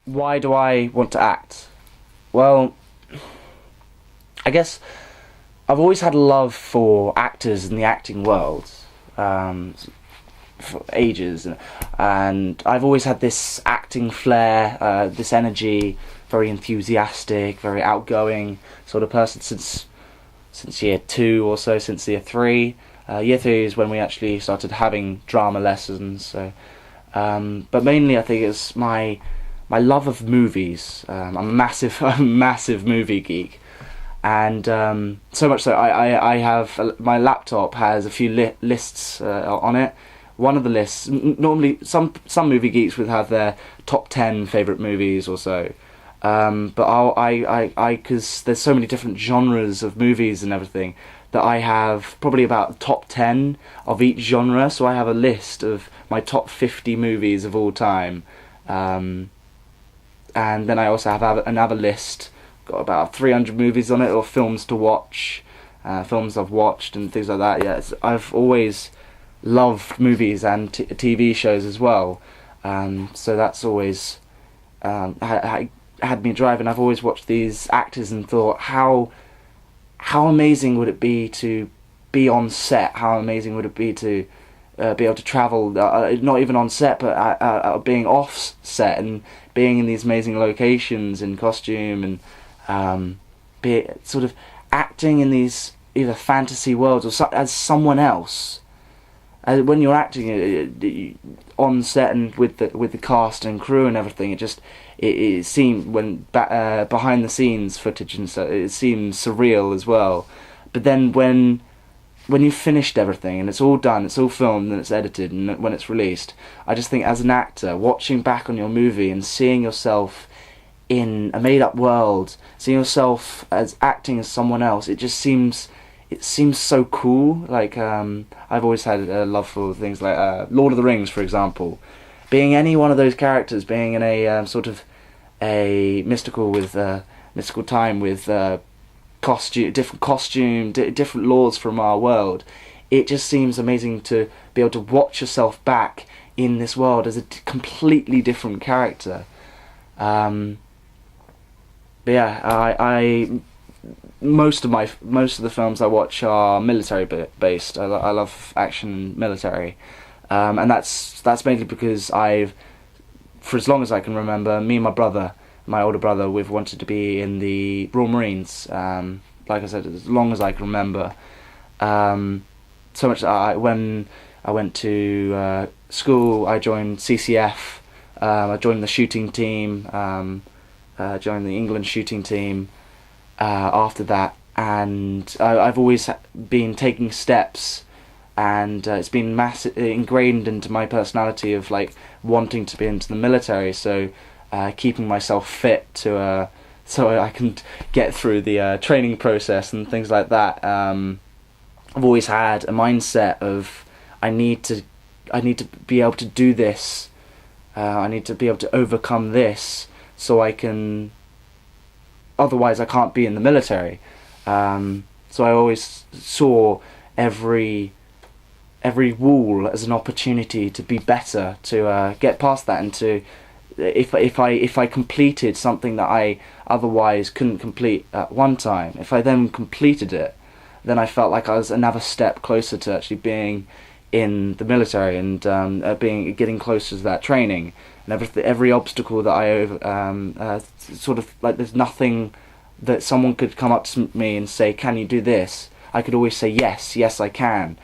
Why do I want to act? Well, I guess I've always had a love for actors in the acting world, um, for ages, and I've always had this acting flair, this energy, very enthusiastic, very outgoing sort of person since year two or so, since year three. Year three is when we actually started having drama lessons. So, but mainly I think it's my love of movies. I'm a massive I'm a massive movie geek, and so much so I have my laptop has a few lists on it. One of the lists, normally some movie geeks would have their top 10 favorite movies or so, but because there's so many different genres of movies and everything, that I have probably about top 10 of each genre. So I have a list of my top 50 movies of all time. And then I also have another list, got about 300 movies on it, or films to watch, films I've watched and things like that. Yeah, I've always loved movies and TV shows as well, so that's always had me driving. I've always watched these actors and thought, how amazing would it be to be on set? How amazing would it be to be able to travel, not even on set, but being off set and being in these amazing locations in costume, and be sort of acting in these either fantasy worlds or as someone else. When you're acting on set and with the cast and crew and everything, it seemed, when behind the scenes footage and so, it seems surreal as well. But then when you've finished everything and it's all done, it's all filmed and it's edited, and when it's released, I just think as an actor, watching back on your movie and seeing yourself in a made-up world, seeing yourself as acting as someone else, it seems so cool. Like, I've always had a love for things like Lord of the Rings, for example. Being any one of those characters, being in a sort of a mystical time with different laws from our world, it just seems amazing to be able to watch yourself back in this world as a completely different character. But yeah, I most of the films I watch are military based. I love action and military, and that's mainly because for as long as I can remember, me and my older brother, we've wanted to be in the Royal Marines. Like I said, as long as I can remember. So much that when I went to school, I joined CCF. I joined the shooting team. Joined the England shooting team. After that, and I've always been taking steps, and it's been ingrained into my personality of like wanting to be into the military. So keeping myself fit so I can get through the training process and things like that. I've always had a mindset of I need to be able to do this. I need to be able to overcome this so I can. Otherwise, I can't be in the military. So I always saw every wall as an opportunity to be better, to get past that, and to if I completed something that I otherwise couldn't complete at one time, if I then completed it, then I felt like I was another step closer to actually being in the military and getting closer to that training. And every obstacle that I sort of like, there's nothing that someone could come up to me and say, "Can you do this?" I could always say, "Yes, I can."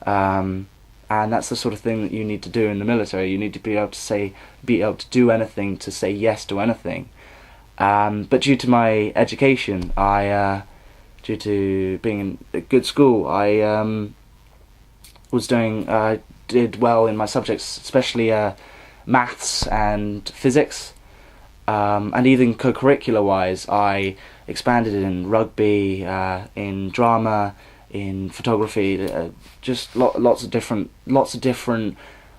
And that's the sort of thing that you need to do in the military. You need to be able to do anything, to say yes to anything. But due to my education, due to being in a good school, I did well in my subjects, especially maths and physics, and even co-curricular wise, I expanded in rugby, in drama, in photography, just lots of different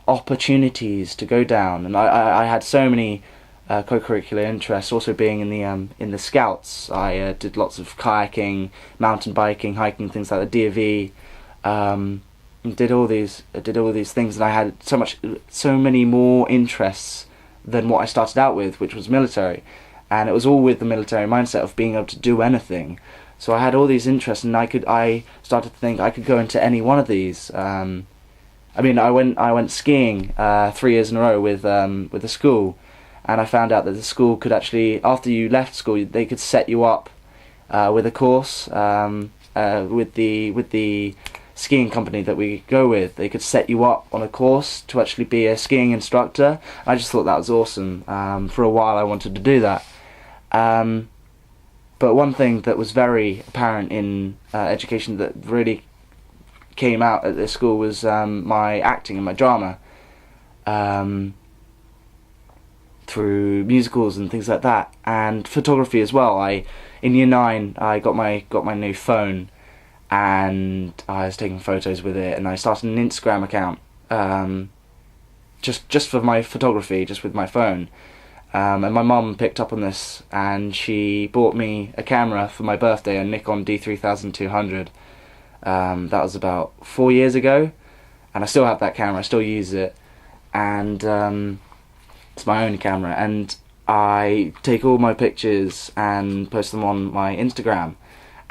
opportunities to go down, and I had so many co-curricular interests. Also being in the Scouts, I did lots of kayaking, mountain biking, hiking, things like the D.A.V. Did all these things, and I had so many more interests than what I started out with, which was military. And it was all with the military mindset of being able to do anything. So I had all these interests, and I started to think I could go into any one of these. I mean, I went skiing 3 years in a row with the school, and I found out that the school could actually, after you left school, they could set you up with a course with the skiing company that we go with. They could set you up on a course to actually be a skiing instructor. I just thought that was awesome. For a while I wanted to do that. But one thing that was very apparent in education that really came out at this school was my acting and my drama. Through musicals and things like that, and photography as well. In year 9 I got my new phone, and I was taking photos with it, and I started an Instagram account just for my photography, just with my phone. And my mum picked up on this, and she bought me a camera for my birthday, a Nikon D3200. That was about 4 years ago, and I still have that camera, I still use it, and it's my own camera, and I take all my pictures and post them on my Instagram.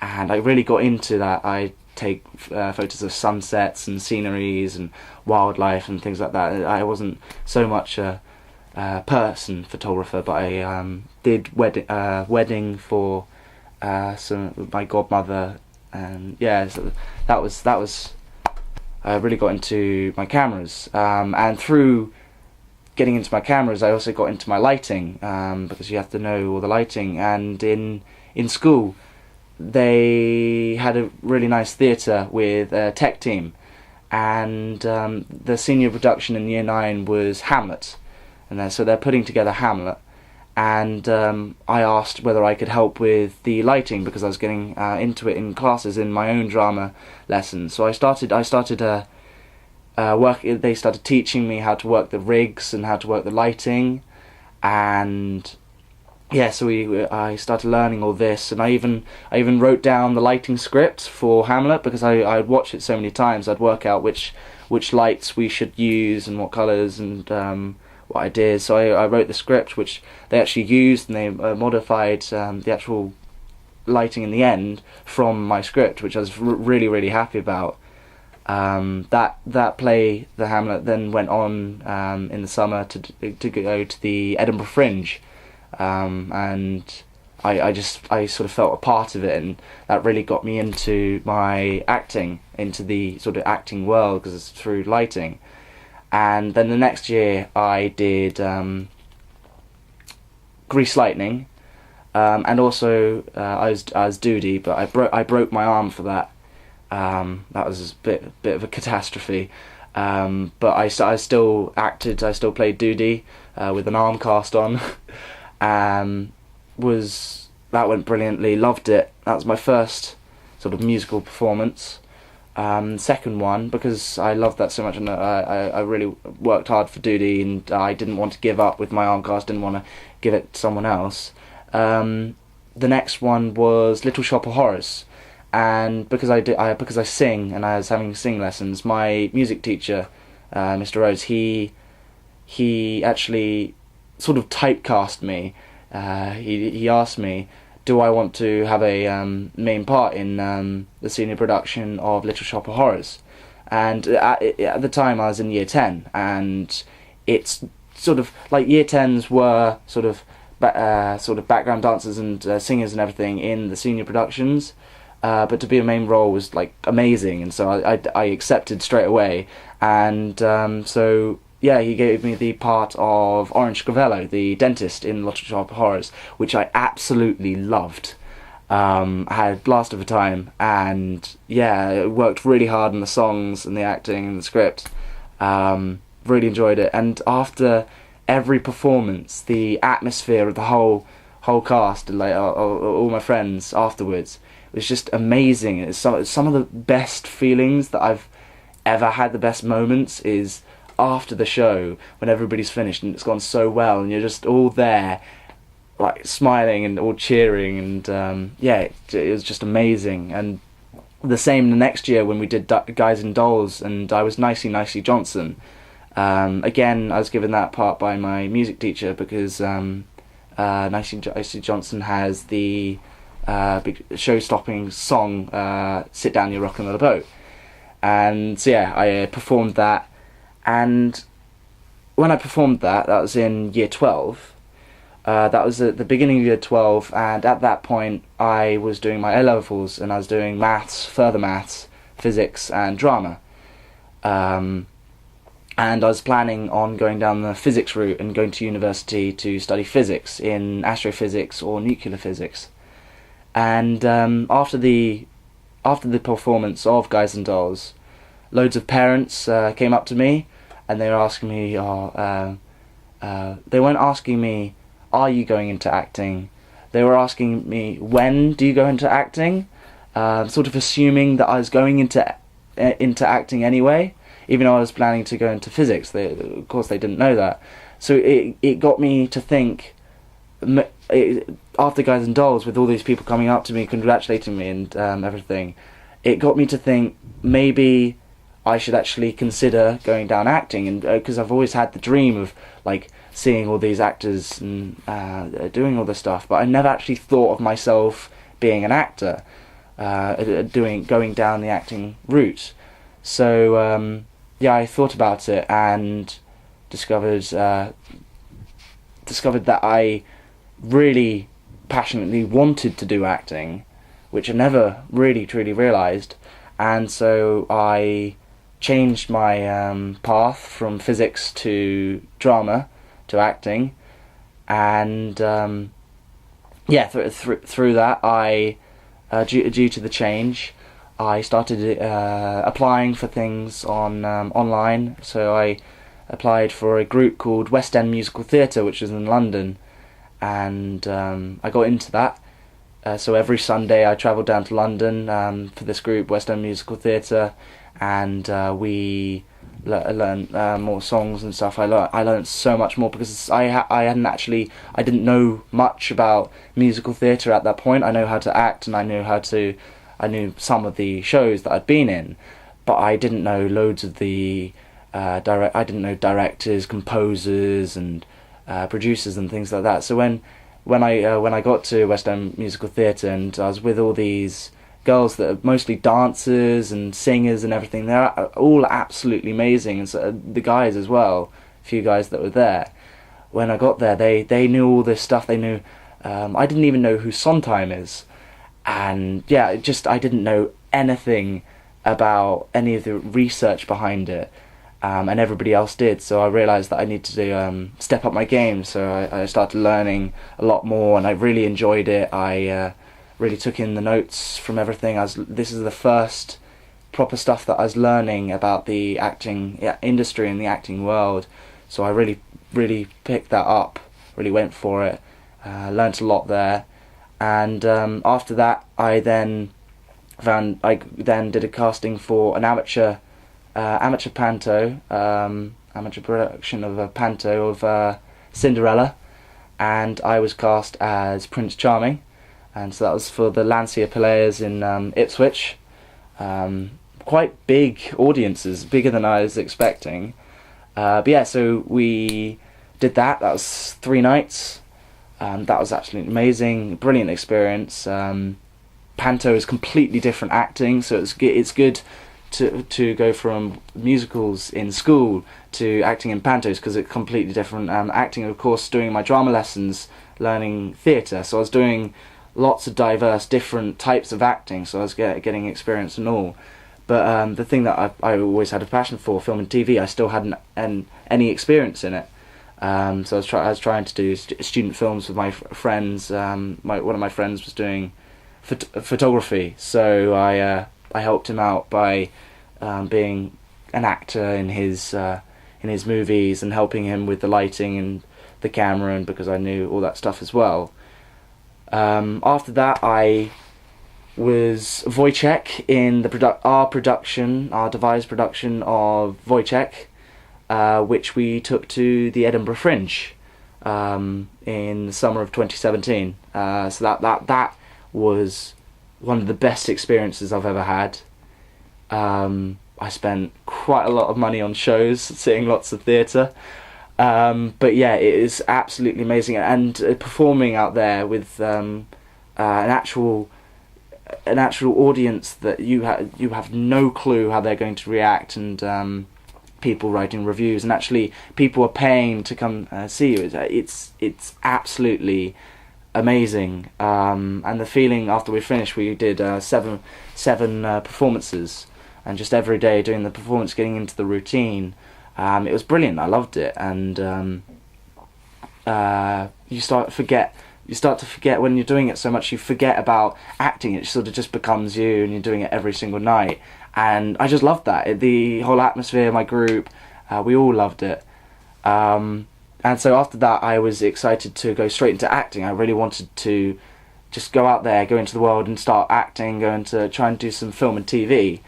And I really got into that. I take photos of sunsets and sceneries and wildlife and things like that. I wasn't so much a person photographer, but I did wedding for my godmother, and yeah, so that was I really got into my cameras, and through getting into my cameras I also got into my lighting, because you have to know all the lighting. And in school they had a really nice theatre with a tech team, and the senior production in year 9 was Hamlet, and so they're putting together Hamlet, and I asked whether I could help with the lighting, because I was getting into it in classes in my own drama lessons. So I started they started teaching me how to work the rigs and how to work the lighting, and yeah, so I started learning all this, and I even wrote down the lighting script for Hamlet, because I'd watched it so many times. I'd work out which lights we should use and what colours and what ideas. So I wrote the script, which they actually used, and they modified the actual lighting in the end from my script, which I was really, really happy about. That play, the Hamlet, then went on in the summer to go to the Edinburgh Fringe. And I sort of felt a part of it, and that really got me into my acting, into the sort of acting world, because it's through lighting. And then the next year I did Grease Lightning, and also I was Doody, but I broke my arm for that. That was a bit of a catastrophe. But I still acted, I still played Doody with an arm cast on. That went brilliantly, loved it. That was my first sort of musical performance. Second one, because I loved that so much, and I really worked hard for Doody, and I didn't want to give up with my arm cast, didn't want to give it to someone else. The next one was Little Shop of Horrors, and because I sing, and I was having sing lessons, my music teacher, Mr. Rhodes, he actually sort of typecast me. He asked me, do I want to have a main part in the senior production of Little Shop of Horrors? And at the time I was in year 10, and it's sort of like year 10s were sort of background dancers and singers and everything in the senior productions, but to be a main role was like amazing, and so I accepted straight away. And so yeah, he gave me the part of Orange Scrivello, the dentist in Little Shop of Horrors, which I absolutely loved. I had a blast of a time, and yeah, I worked really hard on the songs and the acting and the script. Really enjoyed it, and after every performance, the atmosphere of the whole cast and like all my friends afterwards was just amazing. It's some of the best feelings that I've ever had. The best moments is after the show, when everybody's finished and it's gone so well, and you're just all there like smiling and all cheering, and yeah, it was just amazing. And the same the next year when we did Guys and Dolls, and I was Nicey Johnson. Again, I was given that part by my music teacher because Nicey Johnson has the big show-stopping song "Sit Down, You're Rockin' on a Boat," and so yeah, I performed that. And when I performed that was in year 12. That was at the beginning of year 12, and at that point I was doing my A-levels, and I was doing maths, further maths, physics, and drama. And I was planning on going down the physics route and going to university to study physics in astrophysics or nuclear physics. And after the performance of Guys and Dolls, loads of parents came up to me, and they were asking me, they weren't asking me, are you going into acting? They were asking me, when do you go into acting? Sort of assuming that I was going into acting anyway, even though I was planning to go into physics. Of course, they didn't know that. So it got me to think, after Guys and Dolls, with all these people coming up to me, congratulating me and everything, it got me to think maybe I should actually consider going down acting, and because I've always had the dream of like seeing all these actors and doing all this stuff, but I never actually thought of myself being an actor, going down the acting route. So yeah, I thought about it and discovered that I really passionately wanted to do acting, which I never really truly realised, and so I changed my path from physics to drama to acting, and yeah, through that, I due to the change, I started applying for things on online. So I applied for a group called West End Musical Theatre, which is in London, and I got into that. So every Sunday I travelled down to London for this group, West End Musical Theatre, and we learned more songs and stuff. I learned so much more because I didn't know much about musical theatre at that point. I know how to act, and I knew some of the shows that I'd been in, but I didn't know loads of the I didn't know directors, composers, and producers and things like that. So when I got to West End Musical Theatre, and I was with all these girls that are mostly dancers and singers and everything, they're all absolutely amazing, and so the guys as well, a few guys that were there. When I got there, they knew all this stuff. They knew I didn't even know who Sondheim is. And yeah, I didn't know anything about any of the research behind it, and everybody else did. So I realised that I needed to step up my game. So I started learning a lot more, and I really enjoyed it. I really took in the notes from everything. This is the first proper stuff that I was learning about the acting industry and the acting world. So I really picked that up. Really went for it. Learnt a lot there. And after that, I then did a casting for an amateur panto, amateur production of a panto of Cinderella, and I was cast as Prince Charming, and so that was for the Lancia Players in Ipswich. Quite big audiences, bigger than I was expecting. But yeah, so we did that. That was 3 nights. That was absolutely amazing, brilliant experience. Panto is completely different acting, so it's good to go from musicals in school to acting in pantos, because it's completely different. Acting, of course, doing my drama lessons, learning theatre, so I was doing lots of diverse, different types of acting, so I was getting experience and all. But the thing that I always had a passion for, film and TV, I still hadn't any experience in it. So I was trying to do student films with my friends. One of my friends was doing photography, so I helped him out by being an actor in his movies and helping him with the lighting and the camera, and because I knew all that stuff as well. After that, I was Wojciech in our devised production of Wojciech, which we took to the Edinburgh Fringe in the summer of 2017. So that was one of the best experiences I've ever had. I spent quite a lot of money on shows, seeing lots of theatre. But yeah, it is absolutely amazing, and performing out there with an actual audience that you have no clue how they're going to react, and people writing reviews, and actually people are paying to come see you. It's absolutely amazing, and the feeling after we finished, we did seven performances, and just every day doing the performance, getting into the routine. It was brilliant. I loved it, and you start to forget when you're doing it so much. You forget about acting. It sort of just becomes you, and you're doing it every single night. And I just loved that. The whole atmosphere, my group, we all loved it. And so after that, I was excited to go straight into acting. I really wanted to just go out there, go into the world and start acting, go into try and do some film and TV.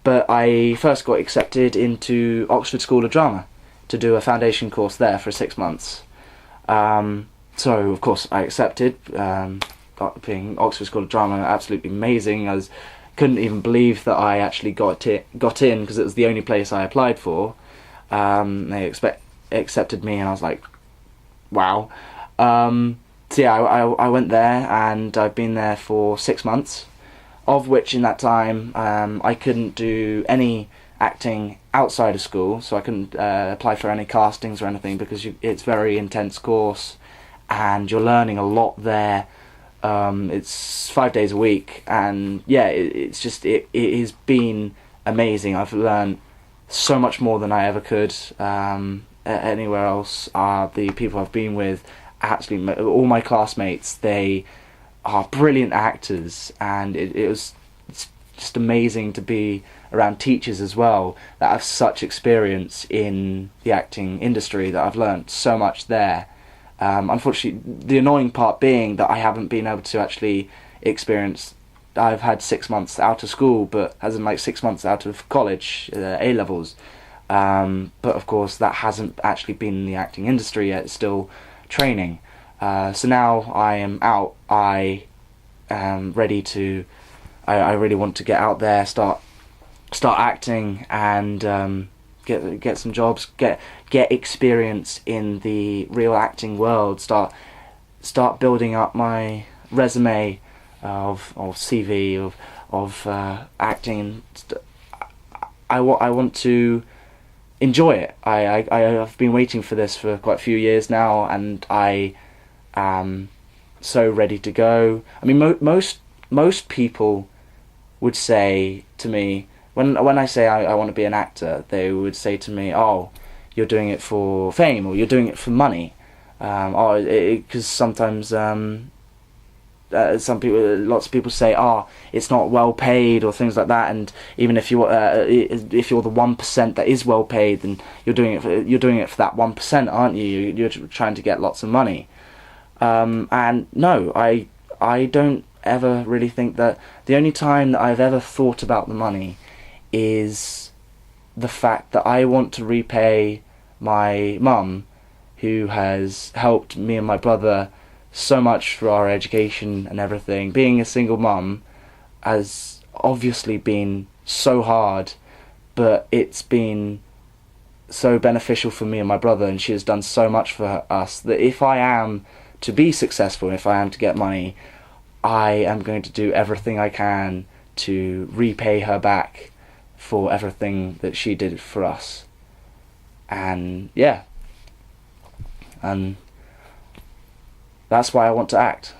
But I first got accepted into Oxford School of Drama to do a foundation course there for 6 months. So of course I accepted. Being Oxford School of Drama, absolutely amazing. I couldn't even believe that I actually got in, because it was the only place I applied for. They accepted me, and I was like, wow. So yeah, I went there, and I've been there for 6 months, of which in that time I couldn't do any acting outside of school, so I couldn't apply for any castings or anything, because it's a very intense course and you're learning a lot there. It's 5 days a week, and yeah, it has been amazing. I've learned so much more than I ever could anywhere else. The people I've been with, actually all my classmates, they are brilliant actors, and it's just amazing to be around teachers as well that have such experience in the acting industry, that I've learnt so much there. Unfortunately, the annoying part being that I haven't been able to actually experience. I've had 6 months out of school, but as in like 6 months out of college, A levels. But of course, that hasn't actually been in the acting industry yet. It's still training. So now I am out. I am ready to. I really want to get out there, start acting, and get some jobs, get experience in the real acting world. Start building up my resume of CV of acting. I want to enjoy it. I've been waiting for this for quite a few years now, and I am so ready to go. I mean, most people would say to me, when I say I want to be an actor, they would say to me, "Oh, you're doing it for fame, or you're doing it for money." Because sometimes lots of people say, "Oh, it's not well paid," or things like that. And even if you're the 1% that is well paid, then you're doing it for that 1%, aren't you? You're trying to get lots of money. And no, I don't ever really think that. The only time that I've ever thought about the money is the fact that I want to repay my mum, who has helped me and my brother so much for our education and everything. Being a single mum has obviously been so hard, but it's been so beneficial for me and my brother, and she has done so much for us, that if I am to be successful, if I am to get money, I am going to do everything I can to repay her back for everything that she did for us. And yeah, and that's why I want to act.